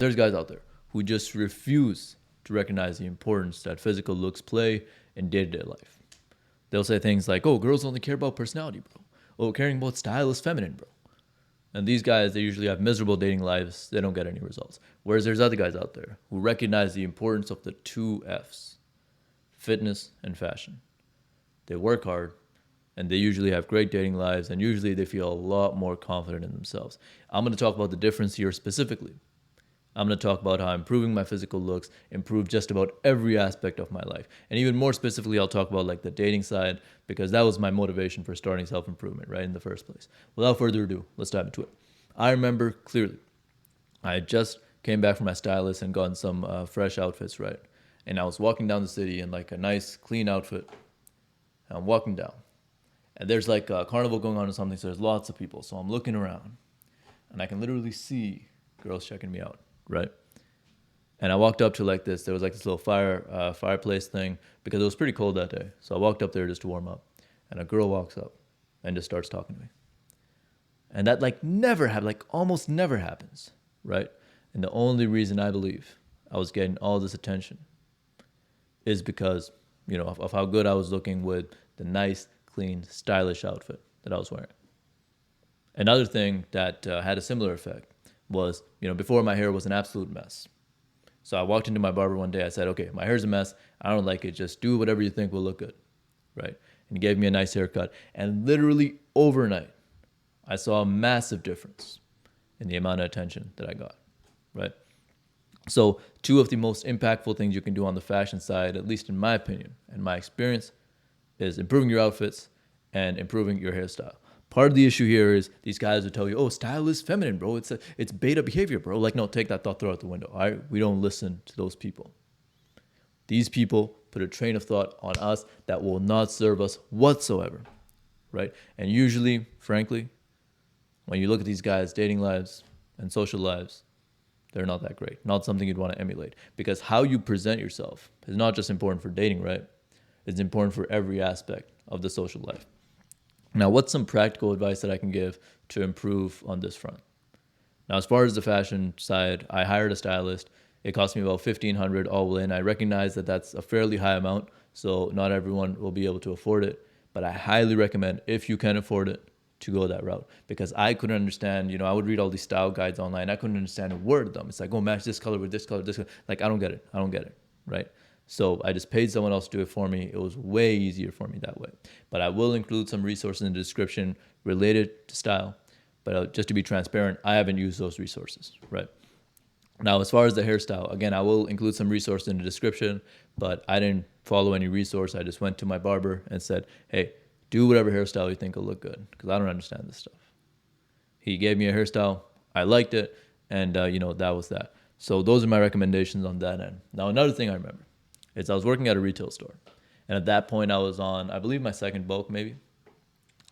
There's guys out there who just refuse to recognize the importance that physical looks play in day-to-day life. They'll say things like, oh, girls only care about personality, bro. Oh, caring about style is feminine, bro. And these guys, they usually have miserable dating lives. They don't get any results. Whereas there's other guys out there who recognize the importance of the two F's, fitness and fashion. They work hard, and they usually have great dating lives, and usually they feel a lot more confident in themselves. I'm going to talk about the difference here specifically. I'm going to talk about how improving my physical looks improved just about every aspect of my life. And even more specifically, I'll talk about like the dating side, because that was my motivation for starting self-improvement, right, in the first place. Without further ado, let's dive into it. I remember clearly, I had just came back from my stylist and gotten some fresh outfits, right? And I was walking down the city in like a nice, clean outfit. And I'm walking down. And there's like a carnival going on or something, so there's lots of people. So I'm looking around, and I can literally see girls checking me out, right? And I walked up to like this. There was like this little fireplace thing because it was pretty cold that day. So I walked up there just to warm up, and a girl walks up and just starts talking to me. And that like never happened, like almost never happens, right? And the only reason I believe I was getting all this attention is because, of how good I was looking with the nice, clean, stylish outfit that I was wearing. Another thing that had a similar effect was, before my hair was an absolute mess. So I walked into my barber one day. I said, okay, my hair's a mess. I don't like it. Just do whatever you think will look good, right? And he gave me a nice haircut. And literally overnight, I saw a massive difference in the amount of attention that I got, right? So two of the most impactful things you can do on the fashion side, at least in my opinion and my experience, is improving your outfits and improving your hairstyle. Part of the issue here is these guys will tell you, oh, style is feminine, bro. It's beta behavior, bro. Like, no, take that thought, throw it out the window. All right? We don't listen to those people. These people put a train of thought on us that will not serve us whatsoever, right? And usually, frankly, when you look at these guys' dating lives and social lives, they're not that great. Not something you'd want to emulate. Because how you present yourself is not just important for dating, right? It's important for every aspect of the social life. Now, what's some practical advice that I can give to improve on this front? Now, as far as the fashion side, I hired a stylist. It cost me about $1,500 all in. I recognize that that's a fairly high amount, so not everyone will be able to afford it. But I highly recommend, if you can afford it, to go that route. Because I couldn't understand, I would read all these style guides online. I couldn't understand a word of them. It's like, oh, match this color with this color, this color. Like, I don't get it, right? So I just paid someone else to do it for me. It was way easier for me that way. But I will include some resources in the description related to style. But just to be transparent, I haven't used those resources, right? Now, as far as the hairstyle, again, I will include some resources in the description, but I didn't follow any resource. I just went to my barber and said, hey, do whatever hairstyle you think will look good, because I don't understand this stuff. He gave me a hairstyle. I liked it, and, that was that. So those are my recommendations on that end. Now, another thing I remember is I was working at a retail store. And at that point, I was on, I believe, my second bulk, maybe.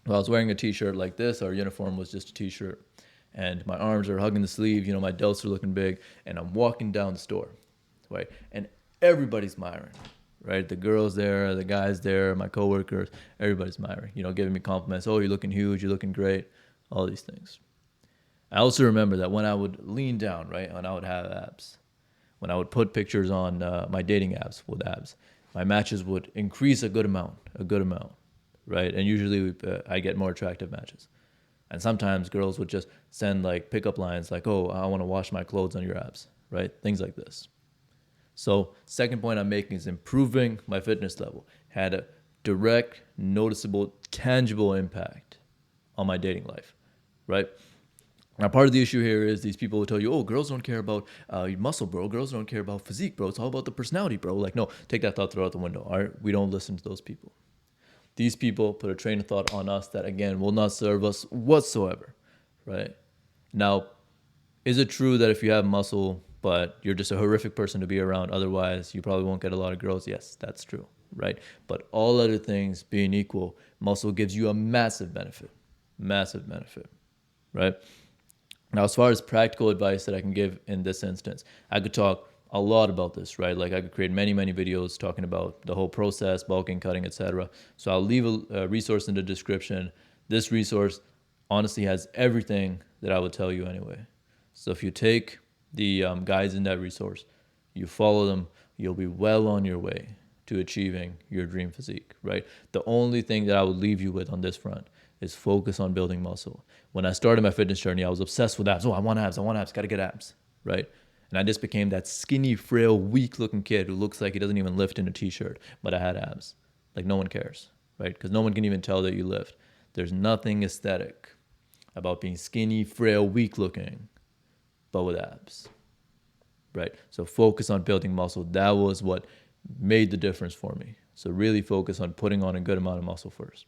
Well, I was wearing a T-shirt like this. Our uniform was just a T-shirt. And my arms are hugging the sleeve. My delts are looking big. And I'm walking down the store, right? And everybody's admiring, right? The girls there, the guys there, my coworkers, everybody's admiring, giving me compliments. Oh, you're looking huge. You're looking great. All these things. I also remember that when I would lean down, right, and I would have abs, when I would put pictures on my dating apps with abs, my matches would increase a good amount, right? And usually I get more attractive matches. And sometimes girls would just send like pickup lines like, oh, I want to wash my clothes on your abs, right? Things like this. So second point I'm making is improving my fitness level had a direct, noticeable, tangible impact on my dating life, right? Now, part of the issue here is these people will tell you, oh, girls don't care about your muscle, bro. Girls don't care about physique, bro. It's all about the personality, bro. Like, no, take that thought, throw it out the window. All right? We don't listen to those people. These people put a train of thought on us that, again, will not serve us whatsoever, right? Now, is it true that if you have muscle, but you're just a horrific person to be around, otherwise you probably won't get a lot of girls? Yes, that's true, right? But all other things being equal, muscle gives you a massive benefit, right? Now, as far as practical advice that I can give in this instance, I could talk a lot about this, right? Like I could create many, many videos talking about the whole process, bulking, cutting, etc. So I'll leave a resource in the description. This resource honestly has everything that I would tell you anyway. So if you take the guides in that resource, you follow them, you'll be well on your way to achieving your dream physique, right? The only thing that I would leave you with on this front is focus on building muscle. When I started my fitness journey, I was obsessed with abs. Oh, I want abs, gotta get abs, right? And I just became that skinny, frail, weak-looking kid who looks like he doesn't even lift in a t-shirt, but I had abs. Like, no one cares, right? Because no one can even tell that you lift. There's nothing aesthetic about being skinny, frail, weak-looking, but with abs, right? So focus on building muscle. That was what made the difference for me. So really focus on putting on a good amount of muscle first.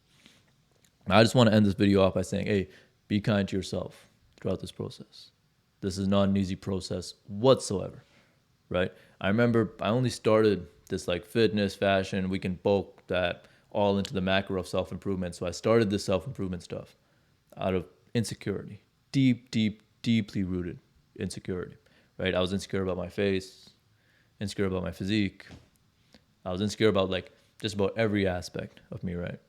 I just want to end this video off by saying, hey, be kind to yourself throughout this process. This is not an easy process whatsoever, right? I remember I only started this like fitness, fashion, we can bulk that all into the macro of self-improvement. So I started this self-improvement stuff out of insecurity, deeply rooted insecurity, right? I was insecure about my face, insecure about my physique. I was insecure about like just about every aspect of me, right?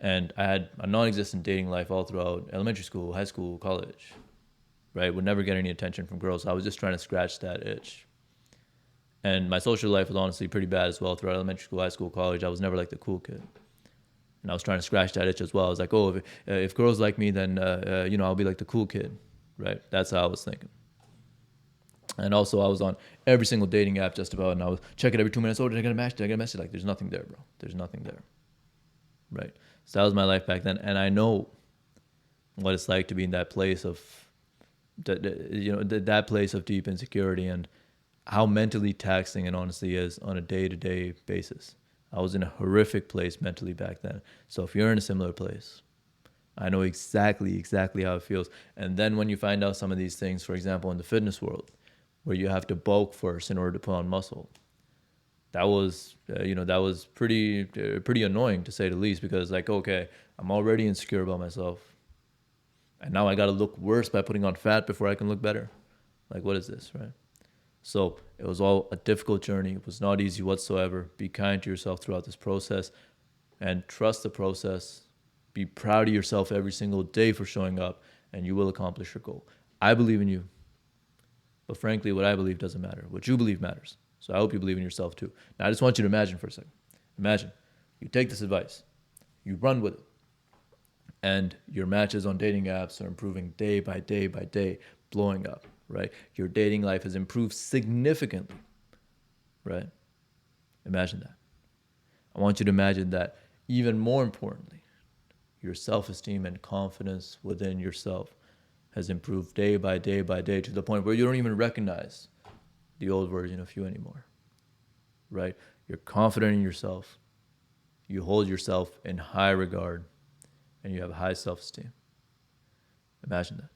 And I had a non-existent dating life all throughout elementary school, high school, college, right? Would never get any attention from girls. I was just trying to scratch that itch. And my social life was honestly pretty bad as well throughout elementary school, high school, college. I was never like the cool kid. And I was trying to scratch that itch as well. I was like, oh, if girls like me, then, I'll be like the cool kid, right? That's how I was thinking. And also I was on every single dating app just about, and I was checking every 2 minutes. Oh, did I get a match? Did I get a message? Like, there's nothing there, bro. There's nothing there, right? So that was my life back then. And I know what it's like to be in that place of, that place of deep insecurity and how mentally taxing it honestly is on a day-to-day basis. I was in a horrific place mentally back then. So if you're in a similar place, I know exactly how it feels. And then when you find out some of these things, for example, in the fitness world, where you have to bulk first in order to put on muscle, that was pretty annoying to say the least, because like, okay, I'm already insecure about myself, and now I got to look worse by putting on fat before I can look better. Like, what is this, right? So it was all a difficult journey. It was not easy whatsoever. Be kind to yourself throughout this process and trust the process. Be proud of yourself every single day for showing up, and you will accomplish your goal. I believe in you, but frankly, what I believe doesn't matter. What you believe matters. So I hope you believe in yourself too. Now, I just want you to imagine for a second. Imagine you take this advice, you run with it, and your matches on dating apps are improving day by day, blowing up, right? Your dating life has improved significantly, right? Imagine that. I want you to imagine that even more importantly, your self-esteem and confidence within yourself has improved day by day to the point where you don't even recognize the old version of you anymore, right? You're confident in yourself. You hold yourself in high regard, and you have high self-esteem. Imagine that.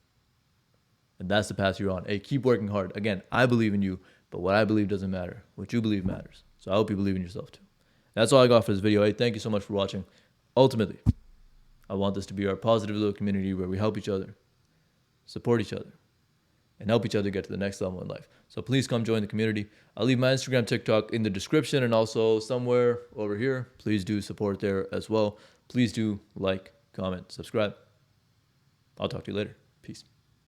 And that's the path you're on. Hey, keep working hard. Again, I believe in you, but what I believe doesn't matter. What you believe matters. So I hope you believe in yourself too. That's all I got for this video. Hey, thank you so much for watching. Ultimately, I want this to be our positive little community where we help each other, support each other, and help each other get to the next level in life. So please come join the community. I'll leave my Instagram, TikTok in the description, and also somewhere over here. Please do support there as well. Please do like, comment, subscribe. I'll talk to you later. Peace.